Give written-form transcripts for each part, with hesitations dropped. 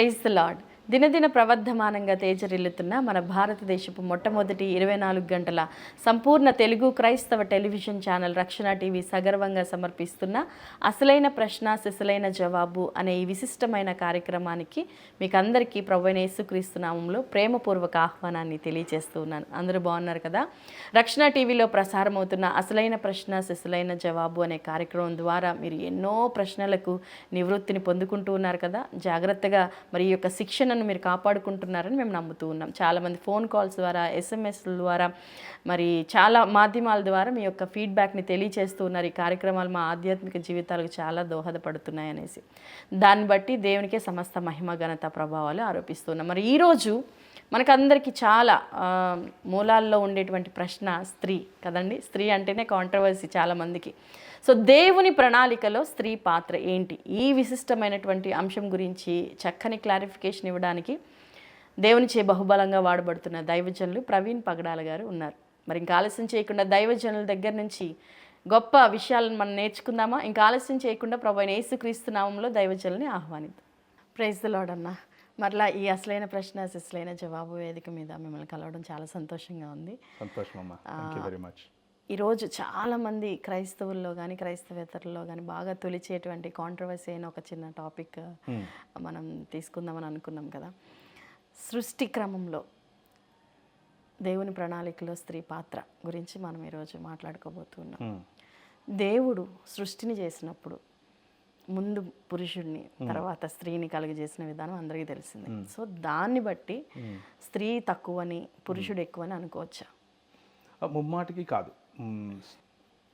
Praise the lord. దినదిన ప్రవర్ధమానంగా తేజరిల్లుతున్న మన భారతదేశపు మొట్టమొదటి 24 గంటల సంపూర్ణ తెలుగు క్రైస్తవ టెలివిజన్ ఛానల్ రక్షణ టీవీ సగర్వంగా సమర్పిస్తున్న అసలైన ప్రశ్న సిసలైన జవాబు అనే ఈ విశిష్టమైన కార్యక్రమానికి మీకు అందరికీ ప్రభువైన యేసుక్రీస్తు నామములో ప్రేమపూర్వక ఆహ్వానాన్ని తెలియజేస్తూ ఉన్నాను. అందరూ బాగున్నారు కదా? రక్షణ టీవీలో ప్రసారమవుతున్న అసలైన ప్రశ్న సిసలైన జవాబు అనే కార్యక్రమం ద్వారా మీరు ఎన్నో ప్రశ్నలకు నివృత్తిని పొందుకుంటూ ఉన్నారు కదా. జాగ్రత్తగా మరి ఈ యొక్క శిక్షణను మీరు కాపాడుకుంటున్నారని మేము నమ్ముతూ ఉన్నాం. చాలామంది ఫోన్ కాల్స్ ద్వారా, ఎస్ఎంఎస్ల ద్వారా, మరి చాలా మాధ్యమాల ద్వారా మీ యొక్క ఫీడ్బ్యాక్ని తెలియచేస్తూ ఉన్నారు. ఈ కార్యక్రమాలు మా ఆధ్యాత్మిక జీవితాలకు చాలా దోహదపడుతున్నాయి అనేసి, దాన్ని బట్టి దేవునికే సమస్త మహిమ ఘనత ప్రభావాలు ఆరోపిస్తున్నాం. మరి ఈరోజు మనకందరికీ చాలా మూలాల్లో ఉండేటువంటి ప్రశ్న స్త్రీ కదండి. స్త్రీ అంటేనే కాంట్రవర్సీ చాలామందికి. సో దేవుని ప్రణాళికలో స్త్రీ పాత్ర ఏంటి? ఈ విశిష్టమైనటువంటి అంశం గురించి చక్కని క్లారిఫికేషన్ ఇవ్వడానికి దేవునిచే బహుబలంగా వాడబడుతున్న దైవజనులు ప్రవీణ్ పగడాల గారు ఉన్నారు. మరి ఇంకా ఆలస్యం చేయకుండా దైవజనుల దగ్గర నుంచి గొప్ప విషయాలను మనం నేర్చుకుందామా? ఇంకా ఆలస్యం చేయకుండా ప్రభువైన యేసుక్రీస్తు నామములో దైవజనుల్ని ఆహ్వానిద్దాం. ప్రైజ్ ది లార్డ్ అన్న. మరలా ఈ అసలైన ప్రశ్న సిసలైన జవాబు వేదిక మీద మిమ్మల్ని కలవడం చాలా సంతోషంగా ఉంది. సంతోషం అమ్మా. Thank you very much. ఈరోజు చాలామంది క్రైస్తవుల్లో కానీ క్రైస్తవేతరుల్లో కానీ బాగా తొలిచేటువంటి కాంట్రవర్సీ అయిన ఒక చిన్న టాపిక్ మనం తీసుకుందామని అనుకున్నాం కదా. సృష్టి క్రమంలో దేవుని ప్రణాళికలో స్త్రీ పాత్ర గురించి మనం ఈరోజు మాట్లాడుకోబోతున్నాం. దేవుడు సృష్టిని చేసినప్పుడు ముందు పురుషుడిని, తర్వాత స్త్రీని కలుగజేసిన విధానం అందరికీ తెలిసిందే. సో దాన్ని బట్టి స్త్రీ తక్కువని పురుషుడు ఎక్కువని అనుకోవచ్చా? ముమ్మాటికి కాదు.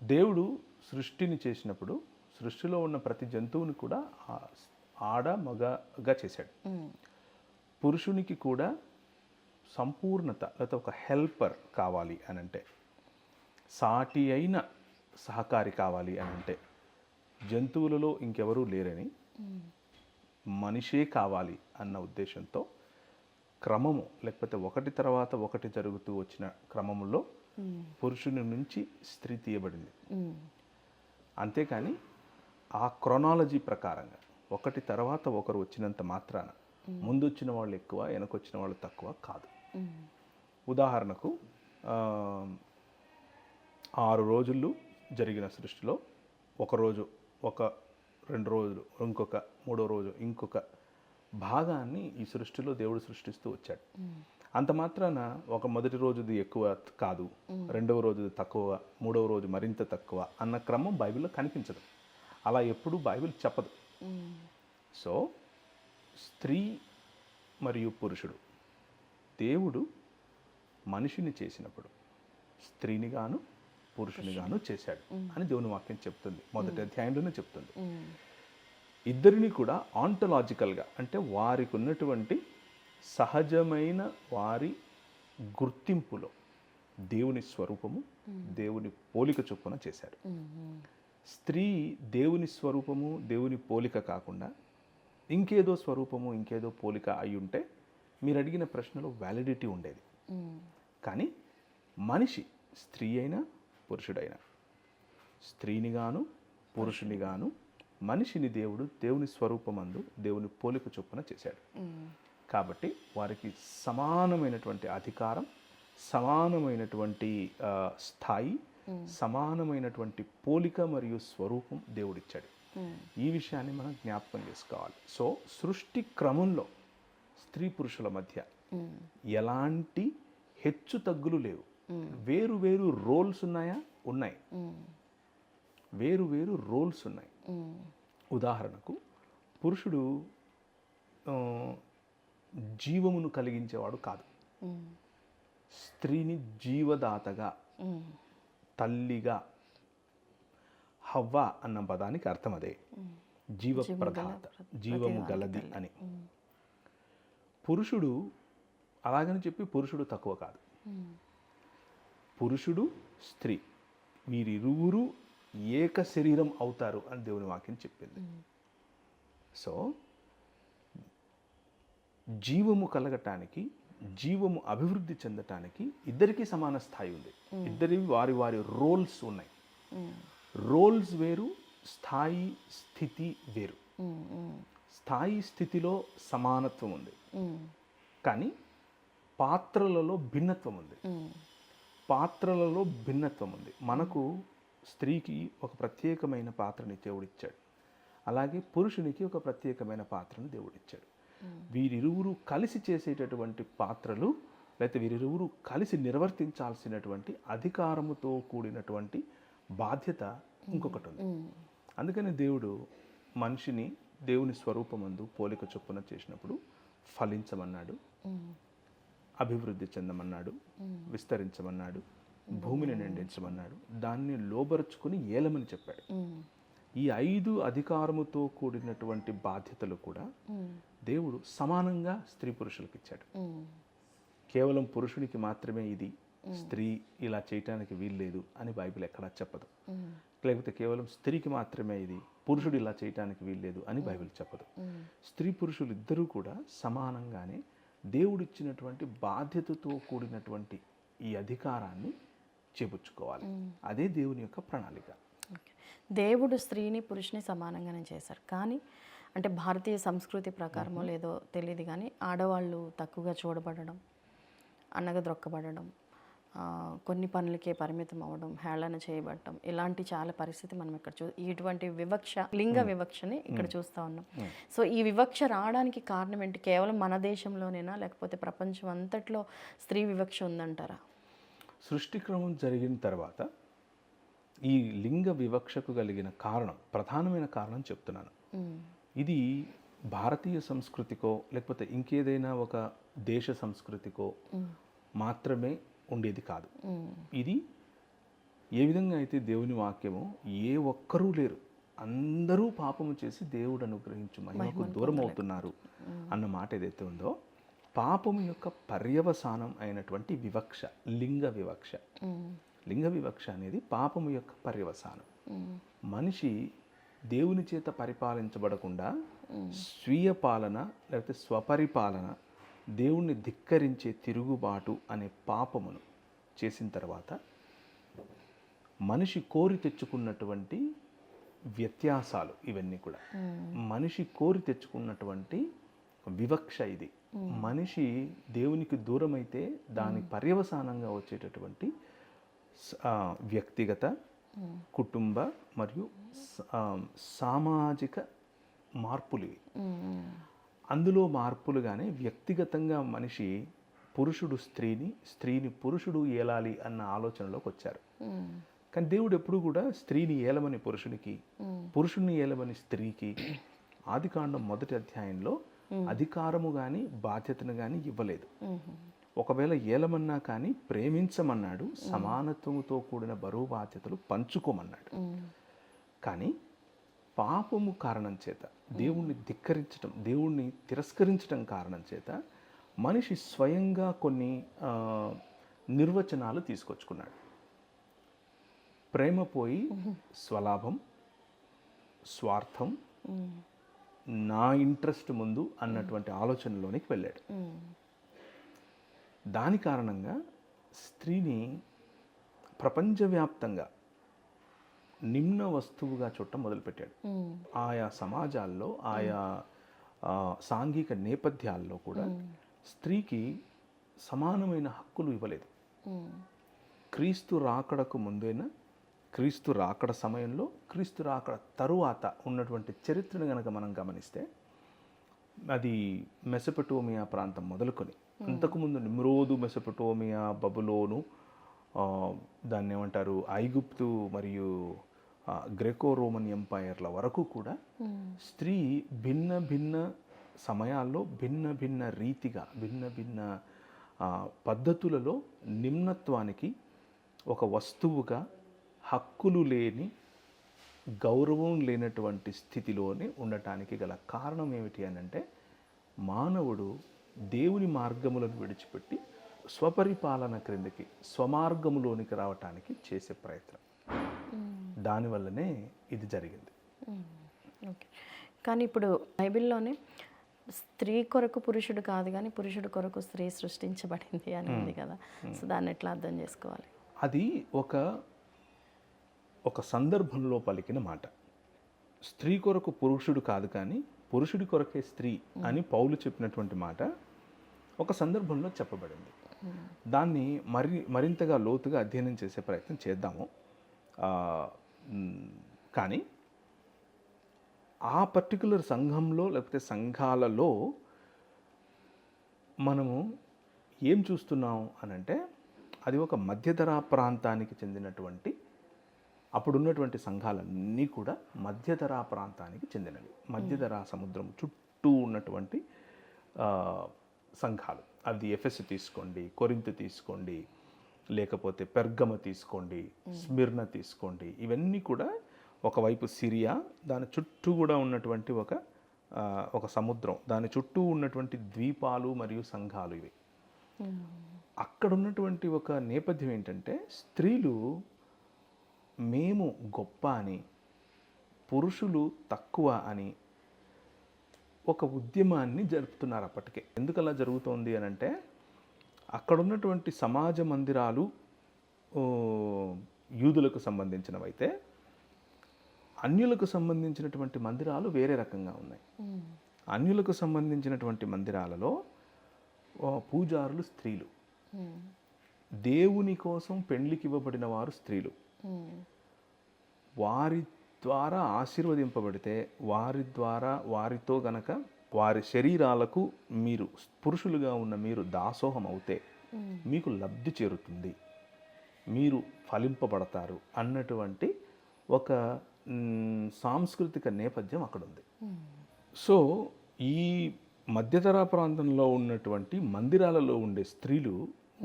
దేవుడు సృష్టిని చేసినప్పుడు సృష్టిలో ఉన్న ప్రతి జంతువుని కూడా ఆడ మగగా చేశాడు. పురుషునికి కూడా సంపూర్ణత లేకపోతే ఒక హెల్పర్ కావాలి అని అంటే, సాటి అయిన సహకారి కావాలి అని అంటే, జంతువులలో ఇంకెవరూ లేరని, మనిషే కావాలి అన్న ఉద్దేశంతో క్రమము లేకపోతే ఒకటి తర్వాత ఒకటి జరుగుతూ వచ్చిన క్రమంలో పురుషుని నుంచి స్త్రీ తీయబడింది. అంతేకాని ఆ క్రొనాలజీ ప్రకారంగా ఒకటి తర్వాత ఒకరు వచ్చినంత మాత్రాన ముందు వచ్చిన వాళ్ళు ఎక్కువ, వెనకొచ్చిన వాళ్ళు తక్కువ కాదు. ఉదాహరణకు 6 రోజులు జరిగిన సృష్టిలో ఒకరోజు, ఒక 2 రోజులు, ఇంకొక 3వ రోజు ఇంకొక భాగాన్ని ఈ సృష్టిలో దేవుడు సృష్టిస్తూ వచ్చాడు. అంత మాత్రాన ఒక మొదటి రోజుది ఎక్కువ కాదు, 2వ రోజుది తక్కువ, 3వ రోజు మరింత తక్కువ అన్న క్రమం బైబిల్లో కనిపించదు. అలా ఎప్పుడూ బైబిల్ చెప్పదు. సో స్త్రీ మరియు పురుషుడు, దేవుడు మనిషిని చేసినప్పుడు స్త్రీని గాను పురుషుని గాను చేశాడు అని దేవుని వాక్యం చెప్తుంది. మొదటి అధ్యాయంలోనే చెప్తుంది. ఇద్దరిని కూడా ఆంటలాజికల్గా అంటే వారికి ఉన్నటువంటి సహజమైన వారి గుర్తింపులో దేవుని స్వరూపము, దేవుని పోలిక చొప్పున చేశాడు. స్త్రీ దేవుని స్వరూపము, దేవుని పోలిక కాకుండా ఇంకేదో స్వరూపము, ఇంకేదో పోలిక అయి ఉంటే మీరు అడిగిన ప్రశ్నలో వ్యాలిడిటీ ఉండేది. కానీ మనిషి, స్త్రీ అయినా పురుషుడైనా, స్త్రీని గాను పురుషుని గాను మనిషిని దేవుడు దేవుని స్వరూపమందు దేవుని పోలిక చొప్పున చేశాడు. కాబట్టి వారికి సమానమైనటువంటి అధికారం, సమానమైనటువంటి స్థాయి, సమానమైనటువంటి పోలిక మరియు స్వరూపం దేవుడిచ్చాడు. ఈ విషయాన్ని మనం జ్ఞాపకం చేసుకోవాలి. సో సృష్టి క్రమంలో స్త్రీ పురుషుల మధ్య ఎలాంటి హెచ్చు తగ్గులు లేవు. వేరు వేరు రోల్స్ ఉన్నాయా? ఉన్నాయి. వేరు వేరు రోల్స్ ఉన్నాయి. ఉదాహరణకు పురుషుడు జీవమును కలిగించేవాడు కాదు. స్త్రీని జీవదాతగా, తల్లిగా, హవ్వ అన్న పదానికి అర్థం అదే, జీవప్రదాత, జీవము గలది అని. పురుషుడు అలాగని చెప్పి పురుషుడు తక్కువ కాదు. పురుషుడు స్త్రీ వీరిరువురు ఏక శరీరం అవుతారు అని దేవుని వాక్యం చెప్పింది. సో జీవము కలగటానికి, జీవము అభివృద్ధి చెందటానికి ఇద్దరికీ సమాన స్థాయి ఉంది. ఇద్దరి వారి వారి రోల్స్ ఉన్నాయి. రోల్స్ వేరు, స్థాయి స్థితి వేరు. స్థాయి స్థితిలో సమానత్వం ఉంది, ఉమ్, కానీ పాత్రలలో భిన్నత్వం ఉంది. ఉమ్, పాత్రలలో భిన్నత్వం ఉంది. మనకు స్త్రీకి ఒక ప్రత్యేకమైన పాత్రని దేవుడిచ్చాడు, అలాగే పురుషునికి ఒక ప్రత్యేకమైన పాత్రను దేవుడిచ్చాడు. వీరిరువురు కలిసి చేసేటటువంటి పాత్రలు, లేకపోతే వీరిరువురు కలిసి నిర్వర్తించాల్సినటువంటి అధికారముతో కూడినటువంటి బాధ్యత ఇంకొకటి ఉంది. అందుకని దేవుడు మనిషిని దేవుని స్వరూపమందు పోలిక చొప్పున చేసినప్పుడు ఫలించమన్నాడు, అభివృద్ధి చెందమన్నాడు, విస్తరించమన్నాడు, భూమిని నిండించమన్నాడు, దాన్ని లోబరుచుకుని ఏలమని చెప్పాడు. ఈ 5 అధికారముతో కూడినటువంటి బాధ్యతలు కూడా దేవుడు సమానంగా స్త్రీ పురుషులకు ఇచ్చాడు. కేవలం పురుషునికి మాత్రమే ఇది, స్త్రీ ఇలా చేయటానికి వీల్లేదు అని బైబిల్ ఎక్కడా చెప్పదు. లేకపోతే కేవలం స్త్రీకి మాత్రమే ఇది, పురుషుడు ఇలా చేయటానికి వీల్లేదు అని బైబిల్ చెప్పదు. స్త్రీ పురుషులు ఇద్దరూ కూడా సమానంగానే దేవుడిచ్చినటువంటి బాధ్యతతో కూడినటువంటి ఈ అధికారాన్ని చేపుచ్చుకోవాలి. అదే దేవుని యొక్క ప్రణాళిక. దేవుడు స్త్రీని పురుషుని సమానంగానే చేశారు, కానీ అంటే భారతీయ సంస్కృతి ప్రకారమో లేదో తెలియదు కానీ ఆడవాళ్ళు తక్కువగా చూడబడడం, అన్నగద్రొక్కబడడం, కొన్ని పనులకే పరిమితం అవ్వడం, హేళన చేయబడటం, ఇలాంటి చాలా పరిస్థితి మనం ఇక్కడ ఇటువంటి వివక్ష, లింగ వివక్షని ఇక్కడ చూస్తూ ఉన్నాం. సో ఈ వివక్ష రావడానికి కారణం ఏంటి? కేవలం మన దేశంలోనేనా, లేకపోతే ప్రపంచం అంతట్లో స్త్రీ వివక్ష ఉందంటారా? సృష్టిక్రమం జరిగిన తర్వాత ఈ లింగ వివక్షకు కలిగిన కారణం, ప్రధానమైన కారణం చెప్తున్నాను. ఇది భారతీయ సంస్కృతికో లేకపోతే ఇంకేదైనా ఒక దేశ సంస్కృతికో మాత్రమే ఉండేది కాదు. ఇది ఏ విధంగా అయితే దేవుని వాక్యము ఏ ఒక్కరూ లేరు, అందరూ పాపము చేసి దేవుడు అనుగ్రహించు మహిమకు దూరం అవుతున్నారు అన్న మాట ఏదైతే ఉందో, పాపము యొక్క పర్యవసానం అయినటువంటి వివక్ష, లింగ వివక్ష. లింగ వివక్ష అనేది పాపము యొక్క పర్యవసానం. మనిషి దేవుని చేత పరిపాలించబడకుండా స్వీయ పాలన లేకపోతే స్వపరిపాలన, దేవుణ్ణి ధిక్కరించే తిరుగుబాటు అనే పాపమును చేసిన తర్వాత మనిషి కోరి తెచ్చుకున్నటువంటి వ్యత్యాసాలు ఇవన్నీ కూడా, మనిషి కోరి తెచ్చుకున్నటువంటి వివక్ష ఇది. మనిషి దేవునికి దూరమైతే దాని పర్యవసానంగా వచ్చేటటువంటి వ్యక్తిగత, కుటుంబ మరియు సామాజిక మార్పులు ఇవి. అందులో మార్పులుగానే వ్యక్తిగతంగా మనిషి పురుషుడు స్త్రీని, స్త్రీని పురుషుడు ఏలాలి అన్న ఆలోచనలోకి వచ్చారు. కానీ దేవుడు ఎప్పుడు కూడా స్త్రీని ఏలమని పురుషునికి, పురుషుణ్ణి ఏలమని స్త్రీకి ఆదికాండం 1వ అధ్యాయంలో అధికారము కానీ బాధ్యతను కానీ ఇవ్వలేదు. ఒకవేళ ఏలమన్నా కానీ ప్రేమించమన్నాడు, సమానత్వముతో కూడిన బరువు బాధ్యతలు పంచుకోమన్నాడు. కానీ పాపము కారణం చేత, దేవుణ్ణి ధిక్కరించటం, దేవుణ్ణి తిరస్కరించటం కారణం చేత మనిషి స్వయంగా కొన్ని నిర్వచనాలు తీసుకొచ్చుకున్నాడు. ప్రేమ పోయి స్వలాభం, స్వార్థం, నా ఇంట్రెస్ట్ ముందు అన్నటువంటి ఆలోచనలోనికి వెళ్ళాడు. దాని కారణంగా స్త్రీని ప్రపంచవ్యాప్తంగా నిమ్న వస్తువుగా చూడటం మొదలుపెట్టాడు. ఆయా సమాజాల్లో, ఆయా సాంఘిక నేపథ్యాల్లో కూడా స్త్రీకి సమానమైన హక్కులు ఇవ్వలేదు. క్రీస్తు రాకడకు ముందైనా, క్రీస్తు రాకడ సమయంలో, క్రీస్తు రాకడ తరువాత ఉన్నటువంటి చరిత్రను కనుక మనం గమనిస్తే, అది మెసొపొటేమియా ప్రాంతం మొదలుకొని అంతకుముందు నిమ్రోదు, మెసొపొటేమియా, బబులోను, దాన్ని ఏమంటారు, ఐగుప్తు మరియు గ్రెకో రోమన్ ఎంపైర్ల వరకు కూడా స్త్రీ భిన్న భిన్న సమయాల్లో భిన్న భిన్న రీతిగా, భిన్న భిన్న పద్ధతులలో నిమ్నత్వానికి, ఒక వస్తువుగా, హక్కులు లేని, గౌరవం లేనటువంటి స్థితిలోనే ఉండటానికి గల కారణం ఏమిటి అని అంటే, మానవుడు దేవుని మార్గములను విడిచిపెట్టి స్వపరిపాలన క్రిందకి, స్వమార్గములోనికి రావటానికి చేసే ప్రయత్నం, దానివల్లనే ఇది జరిగింది. ఓకే. కానీ ఇప్పుడు బైబిల్లోనే స్త్రీ కొరకు పురుషుడు కాదు కానీ పురుషుడు కొరకు స్త్రీ సృష్టించబడింది అని ఉంది కదా, సో దాన్ని ఎట్లా అర్థం చేసుకోవాలి? అది ఒక సందర్భంలో పలికిన మాట. స్త్రీ కొరకు పురుషుడు కాదు కానీ పురుషుడి కొరకే స్త్రీ అని పౌలు చెప్పినటువంటి మాట ఒక సందర్భంలో చెప్పబడింది. దాన్ని మరింతగా లోతుగా అధ్యయనం చేసే ప్రయత్నం చేద్దాము. కానీ ఆ పర్టికులర్ సంఘంలో లేకపోతే సంఘాలలో మనము ఏం చూస్తున్నాం అనంటే అది ఒక మధ్యధరా ప్రాంతానికి చెందినటువంటి అప్పుడున్నటువంటి సంఘాలన్నీ కూడా మధ్యధరా ప్రాంతానికి చెందినవి. మధ్యధరా సముద్రం చుట్టూ ఉన్నటువంటి సంఘాలు. అది ఎఫెసు తీసుకోండి, కొరింథు తీసుకోండి, లేకపోతే పెర్గమ తీసుకోండి, స్మిర్న తీసుకోండి. ఇవన్నీ కూడా ఒకవైపు సిరియా, దాని చుట్టూ కూడా ఉన్నటువంటి ఒక సముద్రం, దాని చుట్టూ ఉన్నటువంటి ద్వీపాలు మరియు సంఘాలు ఇవి. అక్కడ ఉన్నటువంటి ఒక నేపథ్యం ఏంటంటే స్త్రీలు మేము గొప్ప అని, పురుషులు తక్కువ అని ఒక ఉద్యమాన్ని జరుపుతున్నారు అప్పటికే. ఎందుకు అలా జరుగుతోంది అని అంటే అక్కడ ఉన్నటువంటి సమాజ మందిరాలు యూదులకు సంబంధించినవైతే అన్యులకు సంబంధించినటువంటి మందిరాలు వేరే రకంగా ఉన్నాయి. అన్యులకు సంబంధించినటువంటి మందిరాలలో పూజారులు స్త్రీలు, దేవుని కోసం పెండ్లికి ఇవ్వబడిన వారు స్త్రీలు. వారి ద్వారా ఆశీర్వదింపబడితే వారి ద్వారా వారితో గనక వారి శరీరాలకు మీరు పురుషులుగా ఉన్న మీరు దాసోహం అవుతే మీకు లబ్ధి చేరుతుంది, మీరు ఫలింపబడతారు అన్నటువంటి ఒక సాంస్కృతిక నేపథ్యం అక్కడ ఉంది. సో ఈ మధ్యధరా ప్రాంతంలో ఉన్నటువంటి మందిరాలలో ఉండే స్త్రీలు,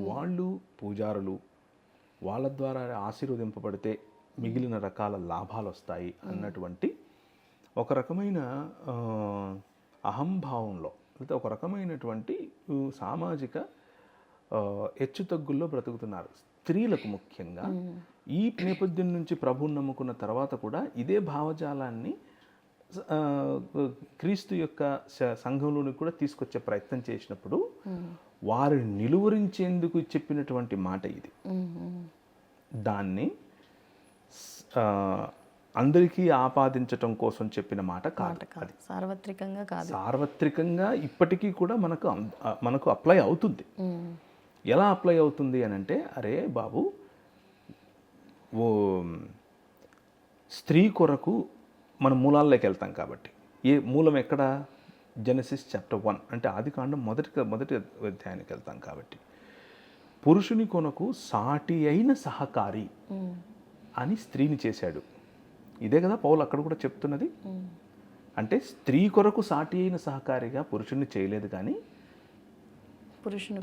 వాళ్ళు పూజారులు, వాళ్ళ ద్వారా ఆశీర్వదింపబడితే మిగిలిన రకాల లాభాలు వస్తాయి అన్నటువంటి ఒక రకమైన అహంభావంలో, లేదా ఒక రకమైనటువంటి సామాజిక హెచ్చుతగ్గుల్లో బ్రతుకుతున్నారు స్త్రీలకు. ముఖ్యంగా ఈ నేపథ్యం నుంచి ప్రభువుని నమ్ముకున్న తర్వాత కూడా ఇదే భావజాలాన్ని క్రీస్తు యొక్క సంఘంలోని కూడా తీసుకొచ్చే ప్రయత్నం చేసినప్పుడు వారిని నిలువరించేందుకు చెప్పినటువంటి మాట ఇది. దాన్ని అందరికీ ఆపాదించటం కోసం చెప్పిన మాట కాదు. అది సార్వత్రికంగా కాదు, సార్వత్రికంగా ఇప్పటికీ కూడా మనకు అప్లై అవుతుంది. ఎలా అప్లై అవుతుంది అని అంటే, అరే బాబు, ఓ స్త్రీ కొరకు మనం మూలాల్లోకి వెళ్తాం కాబట్టి, ఏ మూలం ఎక్కడ? జెనసిస్ చాప్టర్ 1 అంటే ఆదికాండం మొదటి అధ్యాయానికి వెళ్తాం కాబట్టి, పురుషుని కొరకు సాటి అయిన సహకారి అని స్త్రీని చేశాడు. ఇదే కదా పౌలు అక్కడ కూడా చెప్తున్నది. అంటే స్త్రీ కొరకు సాటి అయిన సహకారిగా పురుషుణ్ణి చేయలేదు, కానీ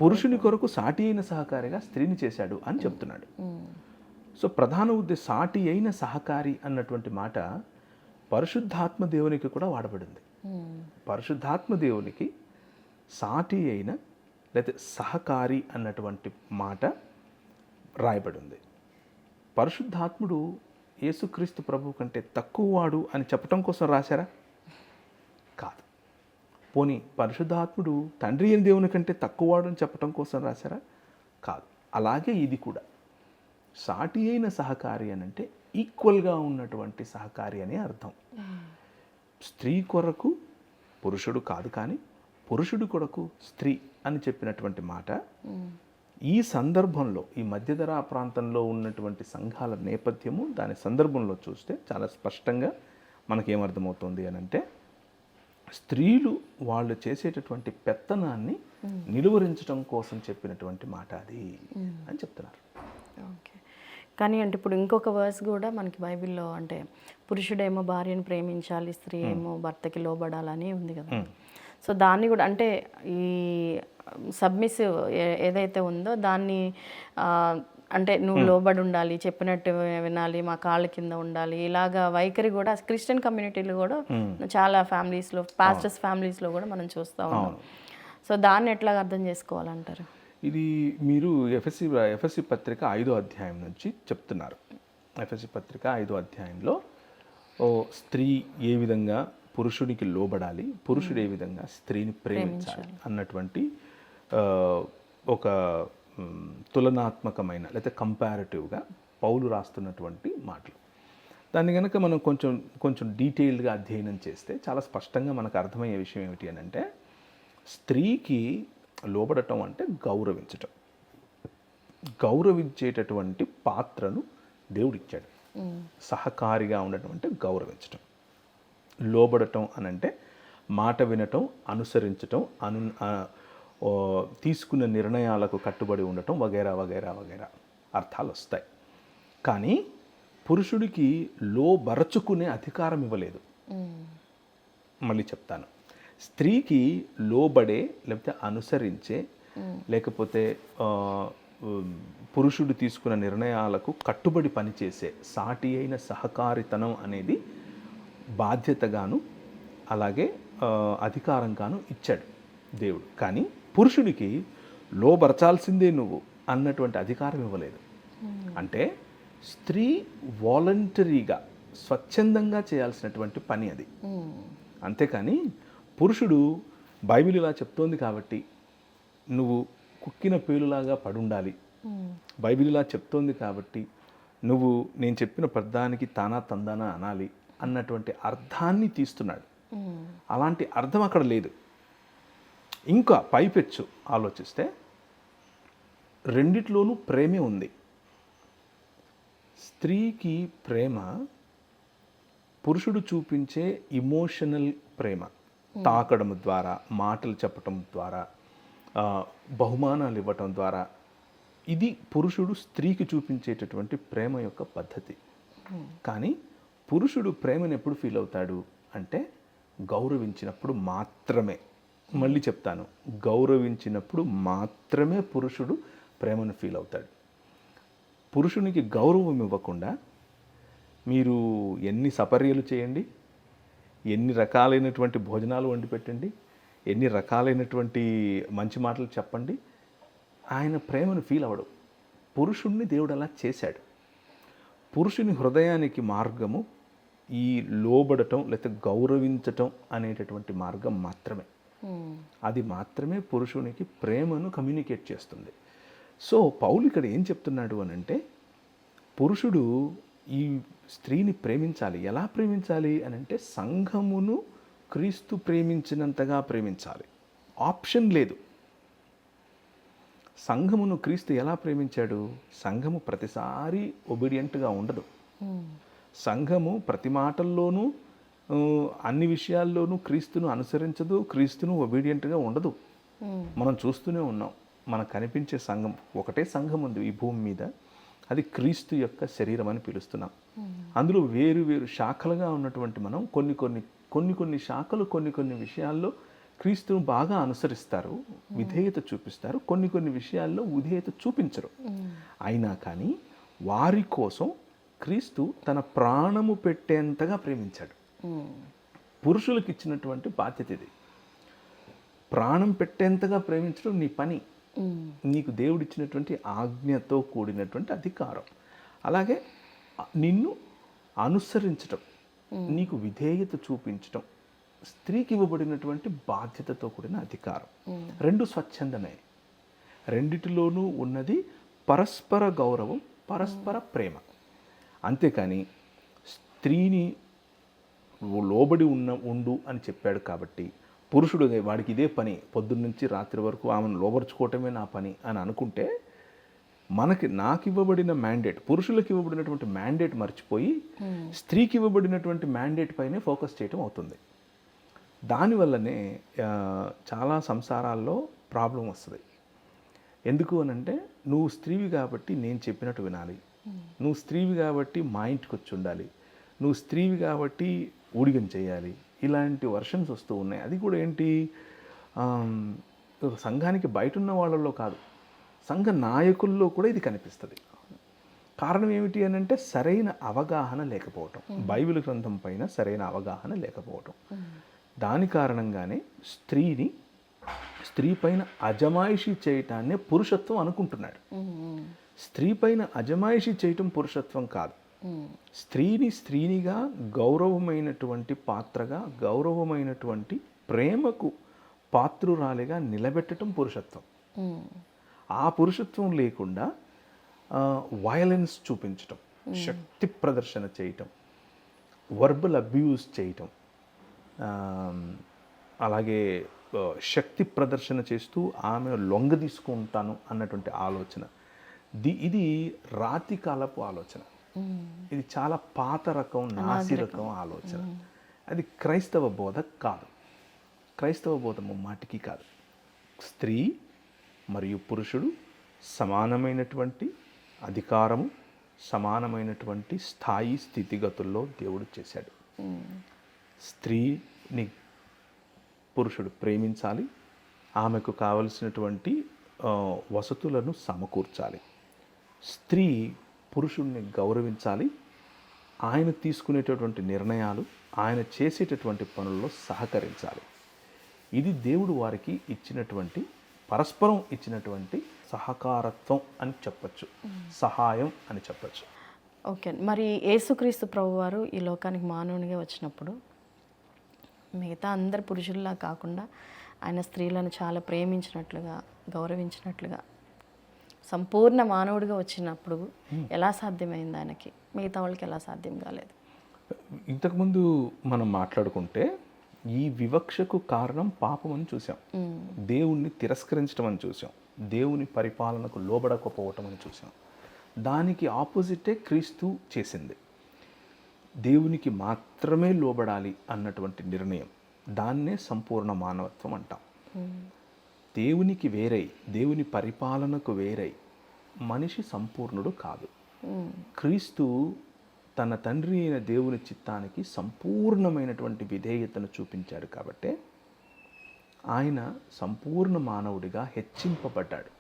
పురుషుని కొరకు సాటి అయిన సహకారిగా స్త్రీని చేశాడు అని చెప్తున్నాడు. సో ప్రధాన ఉద్దేశం సాటి అయిన సహకారి అన్నటువంటి మాట పరిశుద్ధాత్మ దేవునికి కూడా వాడబడింది. పరిశుద్ధాత్మ దేవునికి సాటి అయిన లేదా సహకారి అన్నటువంటి మాట రాయబడింది. పరిశుద్ధాత్ముడు యేసుక్రీస్తు ప్రభు కంటే తక్కువ వాడు అని చెప్పటం కోసం రాశారా? కాదు. పోనీ పరిశుద్ధాత్ముడు తండ్రి అయిన దేవుని కంటే తక్కువ వాడు అని చెప్పటం కోసం రాశారా? కాదు. అలాగే ఇది కూడా సాటి అయిన సహకారి అని అంటే ఈక్వల్గా ఉన్నటువంటి సహకారి అనే అర్థం. స్త్రీ కొరకు పురుషుడు కాదు, కానీ పురుషుడు కొరకు స్త్రీ అని చెప్పినటువంటి మాట ఈ సందర్భంలో, ఈ మధ్యధరా ప్రాంతంలో ఉన్నటువంటి సంఘాల నేపథ్యము, దాని సందర్భంలో చూస్తే చాలా స్పష్టంగా మనకేమర్థమవుతుంది అని అంటే, స్త్రీలు వాళ్ళు చేసేటటువంటి పెత్తనాన్ని నిలువరించడం కోసం చెప్పినటువంటి మాట అది అని చెప్తున్నారు. ఓకే. కానీ అంటే ఇప్పుడు ఇంకొక వర్స్ కూడా మనకి బైబిల్లో, అంటే పురుషుడేమో భార్యను ప్రేమించాలి, స్త్రీ ఏమో భర్తకి లోబడాలని ఉంది కదా. సో దాన్ని కూడా, అంటే ఈ సబ్మిసివ్ ఏదైతే ఉందో దాన్ని, అంటే నువ్వు లోబడి ఉండాలి, చెప్పినట్టు వినాలి, మా కాళ్ళ కింద ఉండాలి, ఇలాగా వైఖరి కూడా క్రిస్టియన్ కమ్యూనిటీలో కూడా చాలా ఫ్యామిలీస్లో, పాస్టర్స్ ఫ్యామిలీస్లో కూడా మనం చూస్తూ ఉన్నాం. సో దాన్ని ఎట్లా అర్థం చేసుకోవాలంటారు? ఇది మీరు ఎఫెసీ పత్రిక 5వ అధ్యాయం నుంచి చెప్తున్నారు. ఎఫెసీ పత్రిక 5వ అధ్యాయంలో స్త్రీ ఏ విధంగా పురుషుడికి లోబడాలి, పురుషుడు ఏ విధంగా స్త్రీని ప్రేమించాలి అన్నటువంటి ఒక తులనాత్మకమైన లేదా కంపారిటివ్గా పౌలు రాస్తున్నటువంటి మాటలు. దాన్ని కనుక మనం కొంచెం కొంచెం డీటెయిల్డ్గా అధ్యయనం చేస్తే చాలా స్పష్టంగా మనకు అర్థమయ్యే విషయం ఏమిటి అని అంటే, స్త్రీకి లోబడటం అంటే గౌరవించటం. గౌరవించేటటువంటి పాత్రను దేవుడిచ్చాడు. సహకారిగా ఉండటం అంటే గౌరవించటం. లోబడటం అనంటే మాట వినటం, అనుసరించటం, తీసుకున్న నిర్ణయాలకు కట్టుబడి ఉండటం వగైరా వగైరా వగైరా అర్థాలు వస్తాయి. కానీ పురుషుడికి లోబరచుకునే అధికారం ఇవ్వలేదు. మళ్ళీ చెప్తాను. స్త్రీకి లోబడే, లేకపోతే అనుసరించే, లేకపోతే పురుషుడు తీసుకున్న నిర్ణయాలకు కట్టుబడి పనిచేసే సాటి అయిన సహకారితనం అనేది బాధ్యతగాను అలాగే అధికారంగాను ఇచ్చాడు దేవుడు. కానీ పురుషుడికి లోబరచాల్సిందే నువ్వు అన్నటువంటి అధికారం ఇవ్వలేదు. అంటే స్త్రీ వాలంటరీగా స్వచ్ఛందంగా చేయాల్సినటువంటి పని అది. అంతేకాని పురుషుడు బైబిల్ ఇలా చెప్తోంది కాబట్టి నువ్వు కుక్కిన పేలులాగా పడుండాలి, బైబిల్ ఇలా చెప్తోంది కాబట్టి నువ్వు నేను చెప్పిన ప్రధానికి తానా తందానా అనాలి అన్నటువంటి అర్థాన్ని తీస్తున్నాడు. అలాంటి అర్థం అక్కడ లేదు. ఇంకా పైపెచ్చు ఆలోచిస్తే రెండిట్లోనూ ప్రేమే ఉంది. స్త్రీకి ప్రేమ పురుషుడు చూపించే ఇమోషనల్ ప్రేమ, తాకడం ద్వారా, మాటలు చెప్పటం ద్వారా, బహుమానాలు ఇవ్వటం ద్వారా, ఇది పురుషుడు స్త్రీకి చూపించేటటువంటి ప్రేమ యొక్క పద్ధతి. కానీ పురుషుడు ప్రేమను ఎప్పుడు ఫీల్ అవుతాడు అంటే గౌరవించినప్పుడు మాత్రమే. మళ్ళీ చెప్తాను, గౌరవించినప్పుడు మాత్రమే పురుషుడు ప్రేమను ఫీల్ అవుతాడు. పురుషునికి గౌరవం ఇవ్వకుండా మీరు ఎన్ని సపర్యలు చేయండి, ఎన్ని రకాలైనటువంటి భోజనాలు వండి పెట్టండి, ఎన్ని రకాలైనటువంటి మంచి మాటలు చెప్పండి, ఆయన ప్రేమను ఫీల్ అవ్వడు. పురుషుణ్ణి దేవుడు అలా చేశాడు. పురుషుని హృదయానికి మార్గము ఈ లోబడటం లేకపోతే గౌరవించటం అనేటటువంటి మార్గం మాత్రమే. అది మాత్రమే పురుషునికి ప్రేమను కమ్యూనికేట్ చేస్తుంది. సో పౌలు ఇక్కడ ఏం చెప్తున్నాడు అని అంటే, పురుషుడు ఈ స్త్రీని ప్రేమించాలి. ఎలా ప్రేమించాలి అని అంటే సంఘమును క్రీస్తు ప్రేమించినంతగా ప్రేమించాలి. ఆప్షన్ లేదు. సంఘమును క్రీస్తు ఎలా ప్రేమించాడు? సంఘము ప్రతిసారి ఒబీడియంట్గా ఉండదు. సంఘము ప్రతి మాటల్లోనూ అన్ని విషయాల్లోనూ క్రీస్తును అనుసరించదు, క్రీస్తును ఒబీడియంట్గా ఉండదు. మనం చూస్తూనే ఉన్నాం. మనకు కనిపించే సంఘం ఒకటే సంఘం ఉంది ఈ భూమి మీద, అది క్రీస్తు యొక్క శరీరం అని పిలుస్తున్నాం. అందులో వేరు వేరు శాఖలుగా ఉన్నటువంటి మనం కొన్ని శాఖలు కొన్ని విషయాల్లో క్రీస్తును బాగా అనుసరిస్తారు, విధేయత చూపిస్తారు, కొన్ని విషయాల్లో విధేయత చూపించరు. అయినా కానీ వారి కోసం క్రీస్తు తన ప్రాణము పెట్టేంతగా ప్రేమించాడు. పురుషులకు ఇచ్చినటువంటి బాధ్యత ఇది. ప్రాణం పెట్టేంతగా ప్రేమించడం నీ పని, నీకు దేవుడిచ్చినటువంటి ఆజ్ఞతో కూడినటువంటి అధికారం. అలాగే నిన్ను అనుసరించటం, నీకు విధేయత చూపించటం స్త్రీకి ఇవ్వబడినటువంటి బాధ్యతతో కూడిన అధికారం. రెండు స్వచ్ఛందమే. రెండిటిలోనూ ఉన్నది పరస్పర గౌరవం, పరస్పర ప్రేమ. అంతేకాని స్త్రీని లోబడి ఉండు అని చెప్పాడు కాబట్టి పురుషుడు వాడికి ఇదే పని, పొద్దున్నుంచి రాత్రి వరకు ఆమెను లోబర్చుకోవటమే నా పని అని అనుకుంటే నాకు ఇవ్వబడిన మ్యాండేట్, పురుషులకు ఇవ్వబడినటువంటి మ్యాండేట్ మర్చిపోయి స్త్రీకి ఇవ్వబడినటువంటి మ్యాండేట్ పైనే ఫోకస్ చేయటం అవుతుంది. దానివల్లనే చాలా సంసారాల్లో ప్రాబ్లం వస్తుంది. ఎందుకు అనంటే, నువ్వు స్త్రీవి కాబట్టి నేను చెప్పినట్టు వినాలి, నువ్వు స్త్రీవి కాబట్టి మా ఇంటికి వచ్చి ఉండాలి, నువ్వు స్త్రీవి కాబట్టి ఊడిగం చేయాలి, ఇలాంటి వర్షన్స్ వస్తూ ఉన్నాయి. అది కూడా ఏంటి, సంఘానికి బయట ఉన్న వాళ్ళలో కాదు, సంఘ నాయకుల్లో కూడా ఇది కనిపిస్తుంది. కారణం ఏమిటి అని అంటే సరైన అవగాహన లేకపోవటం, బైబిల్ గ్రంథం పైన సరైన అవగాహన లేకపోవటం. దాని కారణంగానే స్త్రీ పైన అజమాయిషీ చేయటాన్నే పురుషత్వం అనుకుంటున్నాడు. స్త్రీ పైన అజమాయిషీ చేయటం పురుషత్వం కాదు. స్త్రీనిగా గౌరవమైనటువంటి పాత్రగా, గౌరవమైనటువంటి ప్రేమకు పాత్రురాలిగా నిలబెట్టడం పురుషత్వం. ఆ పురుషత్వం లేకుండా వయలెన్స్ చూపించటం, శక్తి ప్రదర్శన చేయటం, వర్బల్ అబ్యూస్ చేయటం, ఆ, అలాగే శక్తి ప్రదర్శన చేస్తూ ఆమెను లొంగ తీసుకుంటాను అన్నటువంటి ఆలోచన, ఇది రాతి కాలపు ఆలోచన. ఇది చాలా పాత రకం, నాసి రకం ఆలోచన. అది క్రైస్తవ బోధ కాదు. క్రైస్తవ బోధ మాటికి కాదు. స్త్రీ మరియు పురుషుడు సమానమైనటువంటి అధికారము, సమానమైనటువంటి స్థాయి స్థితిగతుల్లో దేవుడు చేశాడు. స్త్రీని పురుషుడు ప్రేమించాలి, ఆమెకు కావలసినటువంటి వసతులను సమకూర్చాలి. స్త్రీ పురుషుడిని గౌరవించాలి, ఆయన తీసుకునేటటువంటి నిర్ణయాలు, ఆయన చేసేటటువంటి పనుల్లో సహకరించాలి. ఇది దేవుడు వారికి ఇచ్చినటువంటి, పరస్పరం ఇచ్చినటువంటి సహకారత్వం అని చెప్పచ్చు, సహాయం అని చెప్పచ్చు. ఓకే, మరి యేసుక్రీస్తు ప్రభువారు ఈ లోకానికి మానవునిగా వచ్చినప్పుడు మిగతా అందరు పురుషుల్లా కాకుండా ఆయన స్త్రీలను చాలా ప్రేమించినట్లుగా, గౌరవించినట్లుగా సంపూర్ణ మానవుడిగా వచ్చినప్పుడు ఎలా సాధ్యమైంది ఆయనకి, మిగతా వాళ్ళకి ఎలా సాధ్యం కాలేదు? ఇంతకుముందు మనం మాట్లాడుకుంటే ఈ వివక్షకు కారణం పాపం అని చూసాం, దేవుణ్ణి తిరస్కరించడం అని చూసాం, దేవుని పరిపాలనకు లోబడకపోవటం అని చూసాం. దానికి ఆపోజిటే క్రీస్తు చేసింది. దేవునికి మాత్రమే లోబడాలి అన్నటువంటి నిర్ణయం, దాన్నే సంపూర్ణ మానవత్వం అంటాం. దేవునికి వేరై, దేవుని పరిపాలనకు వేరై మనిషి సంపూర్ణుడు కాదు. క్రీస్తు తన తండ్రి అయిన దేవుని చిత్తానికి సంపూర్ణమైనటువంటి విధేయతను చూపించాడు కాబట్టే ఆయన సంపూర్ణ మానవుడిగా హెచ్చింపబడ్డాడు.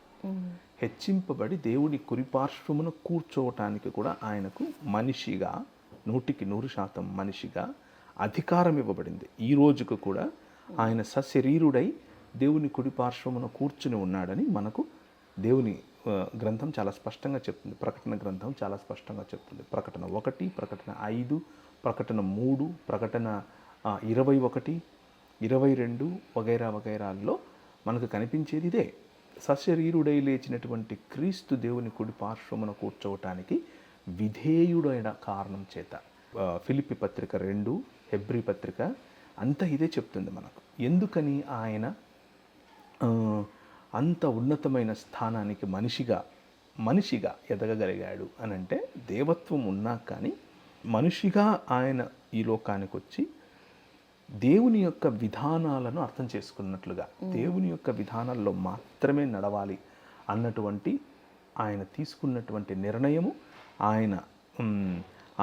హెచ్చింపబడి దేవుని కురిపార్శ్వమును కూర్చోవటానికి కూడా ఆయనకు మనిషిగా 100% మనిషిగా అధికారం ఇవ్వబడింది. ఈ రోజుకు కూడా ఆయన సశరీరుడై దేవుని కుడిపార్శ్వమున కూర్చుని ఉన్నాడని మనకు దేవుని గ్రంథం చాలా స్పష్టంగా చెప్తుంది. ప్రకటన గ్రంథం చాలా స్పష్టంగా చెప్తుంది. ప్రకటన 1, ప్రకటన 5, ప్రకటన 3, ప్రకటన 21, 22 వగైరా వగైరాల్లో మనకు కనిపించేది ఇదే. సశరీరుడై లేచినటువంటి క్రీస్తు దేవుని కుడి పార్శ్వమున కూర్చోవటానికి విధేయుడైన కారణం చేత. ఫిలిప్పి పత్రిక 2, హెబ్రీ పత్రిక అంతా ఇదే చెప్తుంది మనకు. ఎందుకని ఆయన అంత ఉన్నతమైన స్థానానికి మనిషిగా ఎదగగలిగాడు అని అంటే, దేవత్వం ఉన్నా కానీ మనిషిగా ఆయన ఈ లోకానికి వచ్చి దేవుని యొక్క విధానాలను అర్థం చేసుకున్నట్లుగా, దేవుని యొక్క విధానాల్లో మాత్రమే నడవాలి అన్నటువంటి ఆయన తీసుకున్నటువంటి నిర్ణయము, ఆయన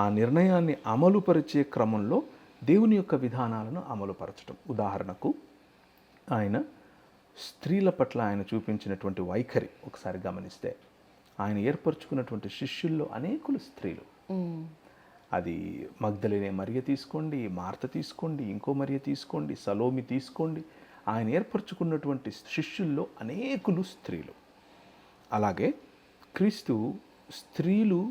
ఆ నిర్ణయాన్ని అమలుపరిచే క్రమంలో దేవుని యొక్క విధానాలను అమలుపరచడం. ఉదాహరణకు ఆయన స్త్రీల పట్ల ఆయన చూపించినటువంటి వైఖరి ఒకసారి గమనిస్తే, ఆయన ఏర్పరచుకున్నటువంటి శిష్యుల్లో అనేకులు స్త్రీలు. అది మగ్దలేనే మరియ తీసుకోండి, మార్త తీసుకోండి, ఇంకో మరియ తీసుకోండి, సలోమి తీసుకోండి, ఆయన ఏర్పరచుకున్నటువంటి శిష్యుల్లో అనేకులు స్త్రీలు. అలాగే క్రీస్తు స్త్రీలు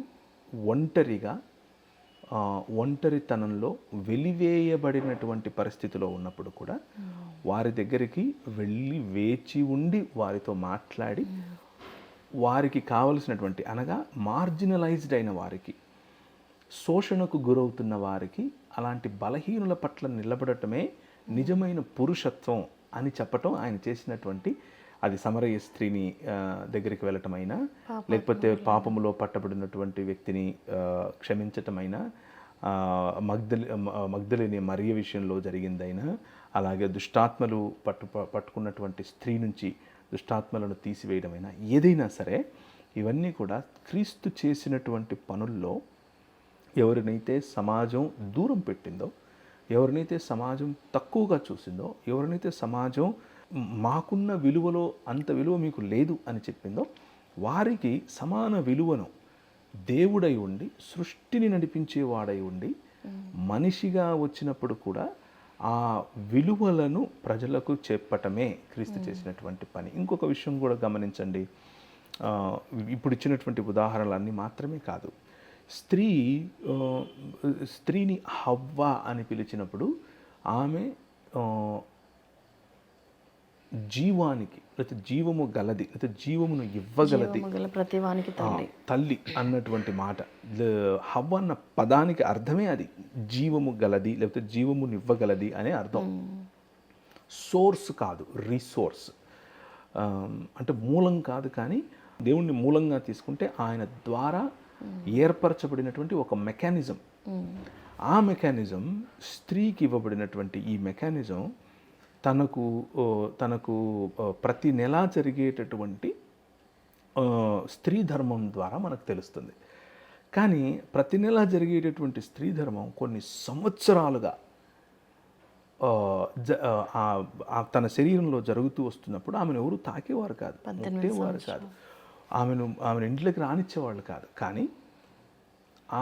ఒంటరితనంలో వెలివేయబడినటువంటి పరిస్థితిలో ఉన్నప్పుడు కూడా వారి దగ్గరికి వెళ్ళి వేచి ఉండి వారితో మాట్లాడి వారికి కావలసినటువంటి, అనగా మార్జినలైజ్డ్ అయిన వారికి, శోషణకు గురవుతున్న వారికి, అలాంటి బలహీనుల పట్ల నిలబడటమే నిజమైన పురుషత్వం అని చెప్పటం ఆయన చేసినటువంటి, అది సమరయ స్త్రీని దగ్గరికి వెళ్ళటమైనా, లేకపోతే పాపములో పట్టబడినటువంటి వ్యక్తిని క్షమించటమైనా, మగ్దలేని మరియ విషయంలో జరిగిందైనా, అలాగే దుష్టాత్మలు పట్టుకున్నటువంటి స్త్రీ నుంచి దుష్టాత్మలను తీసివేయడమైనా, ఏదైనా సరే ఇవన్నీ కూడా క్రీస్తు చేసినటువంటి పనుల్లో ఎవరినైతే సమాజం దూరం పెట్టిందో, ఎవరినైతే సమాజం తక్కువగా చూసిందో, ఎవరినైతే సమాజం మాకున్న విలువలో అంత విలువ మీకు లేదు అని చెప్పిందో, వారికి సమాన విలువను దేవుడై ఉండి, సృష్టిని నడిపించేవాడై ఉండి, మనిషిగా వచ్చినప్పుడు కూడా ఆ విలువలను ప్రజలకు చెప్పటమే క్రీస్తు చేసినటువంటి పని. ఇంకొక విషయం కూడా గమనించండి, ఇప్పుడు ఇచ్చినటువంటి ఉదాహరణలన్నీ మాత్రమే కాదు. స్త్రీని హవ్వ అని పిలిచినప్పుడు ఆమె జీవానికి లేకపోతే జీవము గలది లేకపోతే జీవమును ఇవ్వగలది మగల ప్రతివానికి తల్లి. తల్లి అన్నటువంటి మాట, హవ్వ అన్న పదానికి అర్థమే అది, జీవము గలది లేకపోతే జీవమును ఇవ్వగలది అనే అర్థం. సోర్స్ కాదు, రీసోర్స్. అంటే మూలం కాదు, కానీ దేవుణ్ణి మూలంగా తీసుకుంటే ఆయన ద్వారా ఏర్పరచబడినటువంటి ఒక మెకానిజం. ఆ మెకానిజం, స్త్రీకి ఇవ్వబడినటువంటి ఈ మెకానిజం తనకు ప్రతి నెలా జరిగేటటువంటి స్త్రీ ధర్మం ద్వారా మనకు తెలుస్తుంది. కానీ ప్రతి నెలా జరిగేటటువంటి స్త్రీ ధర్మం కొన్ని సంవత్సరాలుగా తన శరీరంలో జరుగుతూ వస్తున్నప్పుడు ఆమెను ఎవరు తాకేవారు కాదు, ముట్టేవారు కాదు, ఆమెను ఇంట్లోకి రానిచ్చేవాళ్ళు కాదు. కానీ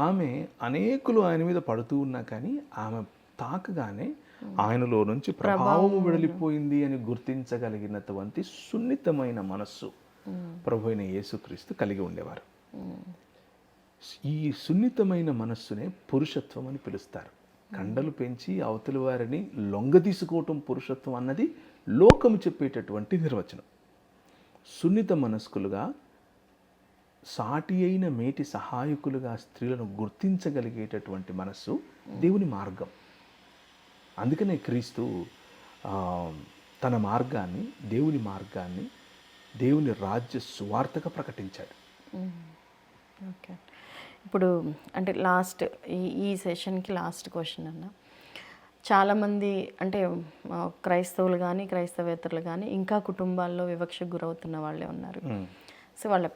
ఆమె అనేకులు ఆయన మీద పడుతూ ఉన్నా కానీ ఆమె తాకగానే ఆయనలో నుంచి ప్రభావము వెడలిపోయింది అని గుర్తించగలిగినటువంటి సున్నితమైన మనస్సు ప్రభు అయిన యేసుక్రీస్తు కలిగి ఉండేవారు. ఈ సున్నితమైన మనస్సునే పురుషత్వం అని పిలుస్తారు. కండలు పెంచి అవతలి వారిని లొంగ తీసుకోవటం పురుషత్వం అన్నది లోకము చెప్పేటటువంటి నిర్వచనం. సున్నిత మనస్కులుగా, సాటి అయిన మేటి సహాయకులుగా స్త్రీలను గుర్తించగలిగేటటువంటి మనస్సు దేవుని మార్గం. అందుకనే క్రీస్తు తన మార్గాన్ని, దేవుని మార్గాన్ని, దేవుని రాజ్య సువార్తగా ప్రకటించాడు. ఓకే, ఇప్పుడు అంటే లాస్ట్ ఈ సెషన్కి లాస్ట్ క్వశ్చన్ అన్న, చాలామంది అంటే క్రైస్తవులు కానీ క్రైస్తవేతరులు కానీ ఇంకా కుటుంబాల్లో వివక్షకు గురవుతున్న వాళ్ళే ఉన్నారు. సో వాళ్ళు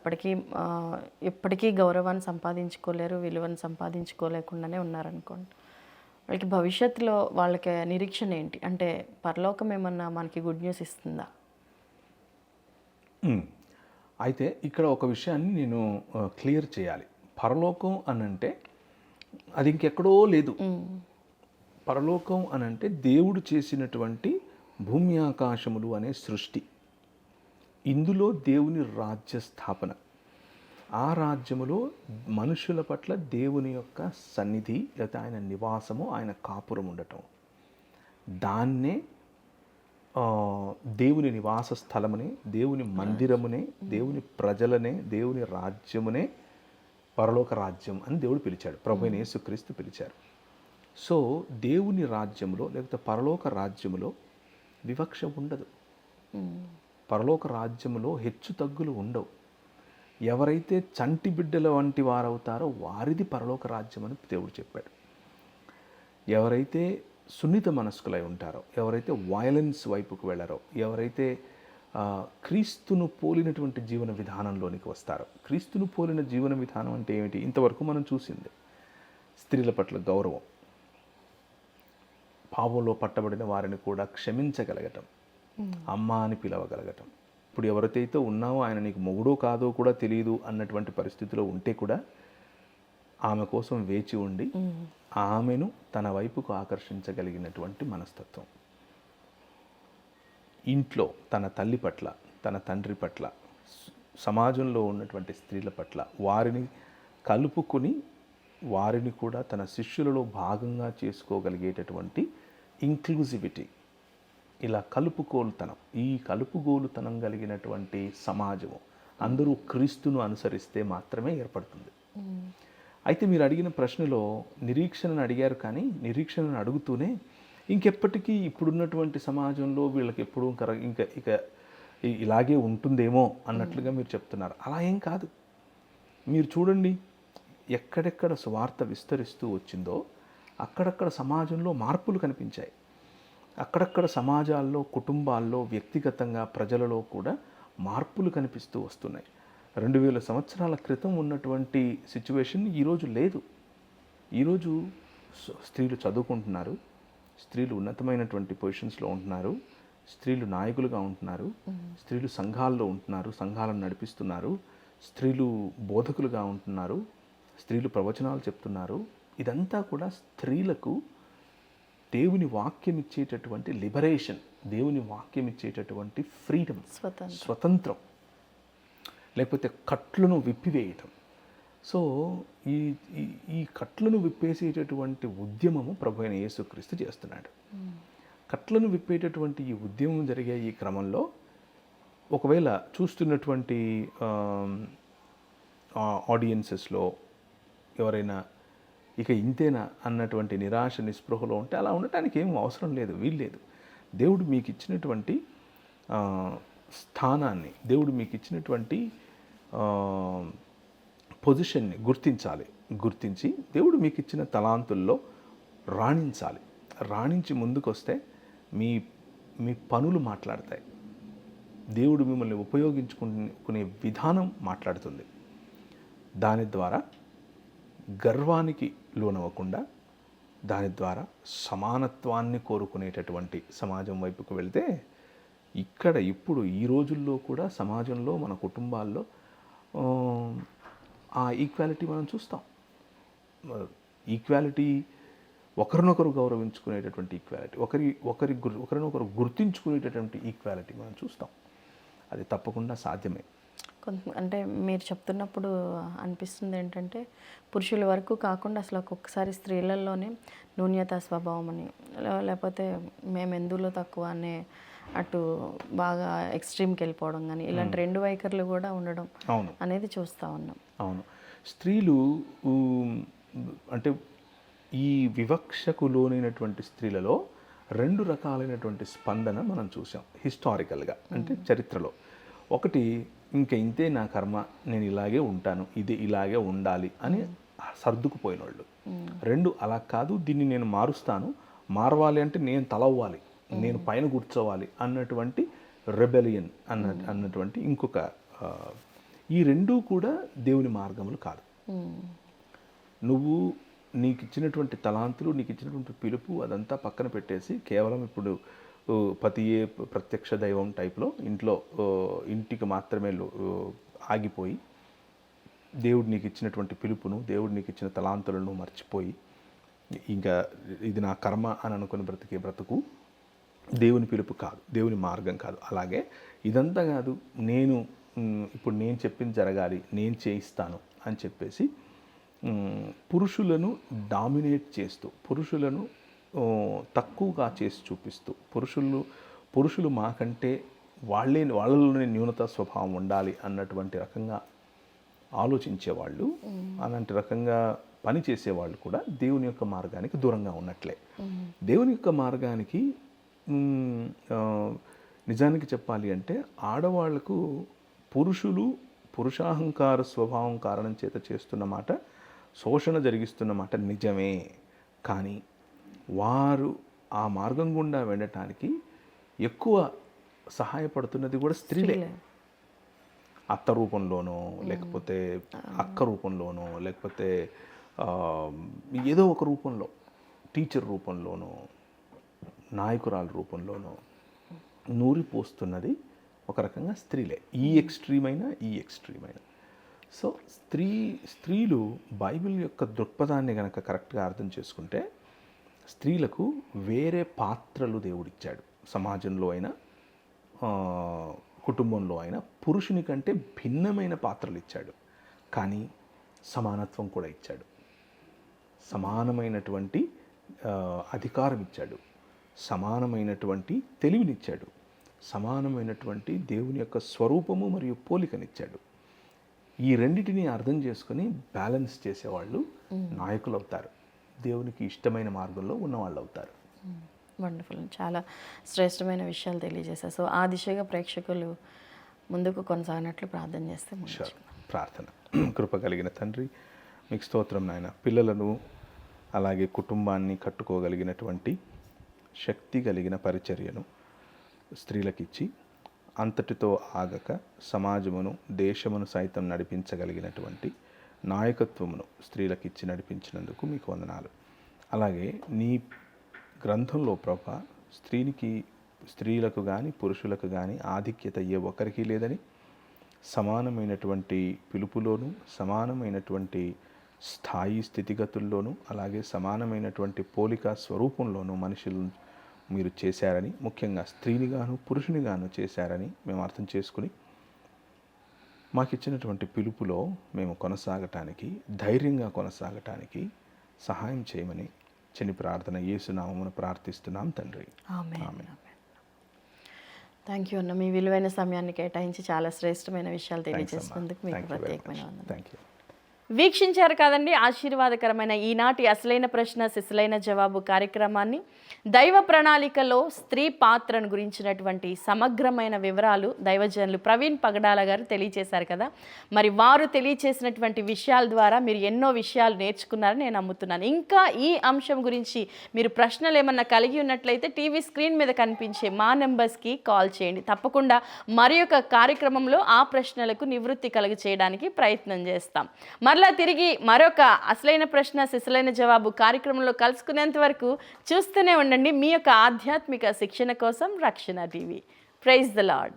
ఎప్పటికీ గౌరవాన్ని సంపాదించుకోలేరు, విలువను సంపాదించుకోలేకుండానే ఉన్నారనుకోండి. వాళ్ళకి భవిష్యత్తులో వాళ్ళకి నిరీక్షణ ఏంటి? అంటే పరలోకం ఏమన్నా మనకి గుడ్ న్యూస్ ఇస్తుందా? అయితే ఇక్కడ ఒక విషయాన్ని నేను క్లియర్ చేయాలి. పరలోకం అనంటే అది ఇంకెక్కడో లేదు. పరలోకం అనంటే దేవుడు చేసినటువంటి భూమి ఆకాశములు అనే సృష్టి. ఇందులో దేవుని రాజ్య స్థాపన, ఆ రాజ్యములో మనుషుల పట్ల దేవుని యొక్క సన్నిధి లేకపోతే ఆయన నివాసము, ఆయన కాపురం ఉండటం, దాన్నే దేవుని నివాస స్థలమునే, దేవుని మందిరమునే, దేవుని ప్రజలనే, దేవుని రాజ్యమునే పరలోక రాజ్యం అని దేవుడు పిలిచాడు, ప్రభువైన యేసుక్రీస్తు పిలిచారు. సో దేవుని రాజ్యములో లేకపోతే పరలోక రాజ్యములో వివక్ష ఉండదు. పరలోక రాజ్యములో హెచ్చు తగ్గులు ఉండవు. ఎవరైతే చంటి బిడ్డల వంటి వారవుతారో వారిది పరలోక రాజ్యం అని దేవుడు చెప్పాడు. ఎవరైతే సున్నిత మనస్కులై ఉంటారో, ఎవరైతే వయలెన్స్ వైపుకు వెళ్ళారో, ఎవరైతే క్రీస్తును పోలినటువంటి జీవన విధానంలోనికి వస్తారో. క్రీస్తును పోలిన జీవన విధానం అంటే ఏమిటి? ఇంతవరకు మనం చూసింది స్త్రీల పట్ల గౌరవం, పాపంలో పట్టబడిన వారిని కూడా క్షమించగలగటం, అమ్మ అని పిలవగలగటం. ఇప్పుడు ఎవరైతే ఉన్నావో ఆయన నీకు మొగుడో కాదో కూడా తెలియదు అన్నటువంటి పరిస్థితిలో ఉంటే కూడా ఆమె కోసం వేచి ఉండి ఆమెను తన వైపుకు ఆకర్షించగలిగినటువంటి మనస్తత్వం. ఇంట్లో తన తల్లి పట్ల, తన తండ్రి పట్ల, సమాజంలో ఉన్నటువంటి స్త్రీల పట్ల వారిని కలుపుకొని వారిని కూడా తన శిష్యులలో భాగంగా చేసుకోగలిగేటటువంటి ఇంక్లూజివిటీ, ఇలా కలుపుకోలుతనం, ఈ కలుపుగోలుతనం కలిగినటువంటి సమాజము అందరూ క్రీస్తును అనుసరిస్తే మాత్రమే ఏర్పడుతుంది. అయితే మీరు అడిగిన ప్రశ్నలో నిరీక్షణను అడిగారు, కానీ నిరీక్షణను అడుగుతూనే ఇంకెప్పటికీ ఇప్పుడున్నటువంటి సమాజంలో వీళ్ళకి ఎప్పుడు ఇక ఇలాగే ఉంటుందేమో అన్నట్లుగా మీరు చెప్తున్నారు. అలా ఏం కాదు. మీరు చూడండి, ఎక్కడెక్కడ సువార్త విస్తరిస్తూ వచ్చిందో అక్కడక్కడ సమాజంలో మార్పులు కనిపించాయి. అక్కడక్కడ సమాజాల్లో, కుటుంబాల్లో, వ్యక్తిగతంగా ప్రజలలో కూడా మార్పులు కనిపిస్తూ వస్తున్నాయి. 2000 సంవత్సరాల క్రితం ఉన్నటువంటి సిచ్యువేషన్ ఈరోజు లేదు. ఈరోజు స్త్రీలు చదువుకుంటున్నారు, స్త్రీలు ఉన్నతమైనటువంటి పొజిషన్స్లో ఉంటున్నారు, స్త్రీలు నాయకులుగా ఉంటున్నారు, స్త్రీలు సంఘాల్లో ఉంటున్నారు, సంఘాలను నడిపిస్తున్నారు, స్త్రీలు బోధకులుగా ఉంటున్నారు, స్త్రీలు ప్రవచనాలు చెప్తున్నారు. ఇదంతా కూడా స్త్రీలకు దేవుని వాక్యం ఇచ్చేటటువంటి లిబరేషన్, దేవుని వాక్యం ఇచ్చేటటువంటి ఫ్రీడమ్, స్వతంత్రం, లేకపోతే కట్లను విప్పివేయటం. సో ఈ కట్లను విప్పేసేటటువంటి ఉద్యమము ప్రభు అయిన యేసుక్రీస్తు చేస్తున్నాడు. కట్లను విప్పేటటువంటి ఈ ఉద్యమం జరిగే ఈ క్రమంలో ఒకవేళ చూస్తున్నటువంటి ఆడియన్సెస్లో ఎవరైనా ఇక ఇంతేనా అన్నటువంటి నిరాశ నిస్పృహలో ఉంటే అలా ఉండటానికి ఏం అవసరం లేదు, వీల్లేదు. దేవుడు మీకు ఇచ్చినటువంటి స్థానాన్ని, దేవుడు మీకు ఇచ్చినటువంటి పొజిషన్ని గుర్తించి దేవుడు మీకు ఇచ్చిన తలాంతుల్లో రాణించాలి. రాణించి ముందుకొస్తే మీ మీ పనులు మాట్లాడతాయి. దేవుడు మిమ్మల్ని ఉపయోగించుకునే విధానం మాట్లాడుతుంది. దాని ద్వారా గర్వానికి లోనవ్వకుండా, దాని ద్వారా సమానత్వాన్ని కోరుకునేటటువంటి సమాజం వైపుకు వెళ్తే, ఇప్పుడు ఈ రోజుల్లో కూడా సమాజంలో మన కుటుంబాల్లో ఆ ఈక్వాలిటీ మనం చూస్తాం. ఈక్వాలిటీ, ఒకరినొకరు గౌరవించుకునేటటువంటి ఈక్వాలిటీ, ఒకరినొకరు గుర్తించుకునేటటువంటి ఈక్వాలిటీ మనం చూస్తాం. అది తప్పకుండా సాధ్యమే. అంటే మీరు చెప్తున్నప్పుడు అనిపిస్తుంది ఏంటంటే, పురుషుల వరకు కాకుండా అసలు ఒక్కొక్కసారి స్త్రీలలోనే న్యూన్యతా స్వభావం అని, లేకపోతే మేము ఎందులో తక్కువ అనే అటు బాగా ఎక్స్ట్రీమ్కి వెళ్ళిపోవడం కానీ, ఇలాంటి రెండు వైఖరులు కూడా ఉండడం అనేది చూస్తూ ఉన్నాం. అవును. స్త్రీలు అంటే ఈ వివక్షకు లోనైనటువంటి స్త్రీలలో రెండు రకాలైనటువంటి స్పందన మనం చూసాం హిస్టారికల్గా, అంటే చరిత్రలో. ఒకటి, ఇంక ఇంతే నా కర్మ, నేను ఇలాగే ఉంటాను, ఇది ఇలాగే ఉండాలి అని సర్దుకుపోయిన వాళ్ళు. రెండు, అలా కాదు, దీన్ని నేను మారవాలి అంటే నేను తలవ్వాలి, నేను పైన కూర్చోవాలి అన్నటువంటి రెబెలియన్ అన్నటువంటి ఇంకొక. ఈ రెండూ కూడా దేవుని మార్గములు కాదు. నువ్వు నీకు ఇచ్చినటువంటి తలాంతులు, నీకు ఇచ్చినటువంటి పిలుపు అదంతా పక్కన పెట్టేసి కేవలం ఇప్పుడు పతియే ప్రత్యక్ష దైవం టైప్లో ఇంటికి మాత్రమే ఆగిపోయి, దేవుడు నీకు ఇచ్చినటువంటి పిలుపును, దేవుడు నీకు ఇచ్చిన తలాంతులను మర్చిపోయి, ఇంకా ఇది నా కర్మ అని అనుకుని బ్రతుకు దేవుని పిలుపు కాదు, దేవుని మార్గం కాదు. అలాగే ఇదంతా కాదు, ఇప్పుడు నేను చెప్పింది జరగాలి, నేను చేయిస్తాను అని చెప్పేసి పురుషులను డామినేట్ చేస్తూ, పురుషులను తక్కువగా చేసి చూపిస్తూ, పురుషులు మాకంటే వాళ్ళలోనే న్యూనత స్వభావం ఉండాలి అన్నటువంటి రకంగా ఆలోచించేవాళ్ళు, అలాంటి రకంగా పనిచేసేవాళ్ళు కూడా దేవుని యొక్క మార్గానికి దూరంగా ఉన్నట్లే. దేవుని యొక్క మార్గానికి నిజానికి చెప్పాలి అంటే ఆడవాళ్లకు పురుషాహంకార స్వభావం కారణం చేత చేస్తున్న మాట, శోషణ జరిగిస్తున్న మాట నిజమే. కానీ వారు ఆ మార్గం గుండా వెళ్ళటానికి ఎక్కువ సహాయపడుతున్నది కూడా స్త్రీలే. అత్త రూపంలోనో, లేకపోతే అక్క రూపంలోనో, లేకపోతే ఏదో ఒక రూపంలో, టీచర్ రూపంలోనో, నాయకురాల రూపంలోనో నూరిపోస్తున్నది ఒక రకంగా స్త్రీలే. ఈ ఎక్స్ట్రీమ్ అయినా. సో స్త్రీలు బైబిల్ యొక్క దృక్పథాన్ని కనుక కరెక్ట్గా అర్థం చేసుకుంటే, స్త్రీలకు వేరే పాత్రలు దేవుడిచ్చాడు. సమాజంలో అయినా, కుటుంబంలో అయినా పురుషుని కంటే భిన్నమైన పాత్రలు ఇచ్చాడు. కానీ సమానత్వం కూడా ఇచ్చాడు, సమానమైనటువంటి అధికారం ఇచ్చాడు, సమానమైనటువంటి తెలివినిచ్చాడు, సమానమైనటువంటి దేవుని యొక్క స్వరూపము మరియు పోలికనిచ్చాడు. ఈ రెండిటిని అర్థం చేసుకుని బ్యాలెన్స్ చేసేవాళ్ళు నాయకులు అవుతారు, దేవునికి ఇష్టమైన మార్గంలో ఉన్నవాళ్ళు అవుతారు. వండర్ఫుల్, చాలా శ్రేష్టమైన విషయాలు తెలియజేశారు. సో ఆ దిశగా ప్రేక్షకులు ముందుకు కొనసాగినట్లు ప్రార్థన చేస్తే ప్రార్థన. కృప కలిగిన తండ్రి, మీకు స్తోత్రం నాయన. పిల్లలను అలాగే కుటుంబాన్ని కట్టుకోగలిగినటువంటి శక్తి కలిగిన పరిచర్యను స్త్రీలకిచ్చి, అంతటితో ఆగక సమాజమును, దేశమును సైతం నడిపించగలిగినటువంటి నాయకత్వమును స్త్రీలకిచ్చి నడిపించినందుకు మీకు వందనాలు. అలాగే నీ గ్రంథంలో ప్రభా, స్త్రీలకు కానీ పురుషులకు కానీ ఆధిక్యత ఏ ఒక్కరికి లేదని, సమానమైనటువంటి పిలుపులోను, సమానమైనటువంటి స్థాయి స్థితిగతుల్లోనూ, అలాగే సమానమైనటువంటి పోలిక స్వరూపంలోనూ మనుషులను మీరు చేశారని, ముఖ్యంగా స్త్రీనిగాను పురుషునిగాను చేశారని మేము అర్థం చేసుకుని, మాకిచ్చినటువంటి పిలుపులో మేము కొనసాగటానికి, ధైర్యంగా కొనసాగటానికి సహాయం చేయమని చిన్ని ప్రార్థన యేసునామమున ప్రార్థిస్తున్నాం తండ్రి. ఆమేన్. థ్యాంక్ యూ అన్న, మీ విలువైన సమయాన్ని కేటాయించి చాలా శ్రేష్టమైన విషయాలు తెలియజేసినందుకు మీకు ప్రత్యేకమైన వందనాలు. Thank you. వీక్షించారు కదండి ఆశీర్వాదకరమైన ఈనాటి అసలైన ప్రశ్న సిసలైన జవాబు కార్యక్రమాన్ని. దైవ ప్రణాళికలో స్త్రీ పాత్రను గురించినటువంటి సమగ్రమైన వివరాలు దైవజనులు ప్రవీణ్ పగడాల గారు తెలియచేశారు కదా. మరి వారు తెలియచేసినటువంటి విషయాల ద్వారా మీరు ఎన్నో విషయాలు నేర్చుకున్నారని నేను నమ్ముతున్నాను. ఇంకా ఈ అంశం గురించి మీరు ప్రశ్నలు ఏమన్నా కలిగి ఉన్నట్లయితే టీవీ స్క్రీన్ మీద కనిపించే మా నెంబర్స్కి కాల్ చేయండి. తప్పకుండా మరి ఒక కార్యక్రమంలో ఆ ప్రశ్నలకు నివృత్తి కలుగ చేయడానికి ప్రయత్నం చేస్తాం. మరలా తిరిగి మరొక అసలైన ప్రశ్న సిసలైన జవాబు కార్యక్రమంలో కలుసుకునేంత వరకు చూస్తూనే ఉండండి మీ యొక్క ఆధ్యాత్మిక శిక్షణ కోసం రక్షణ టీవీ. Praise the lord.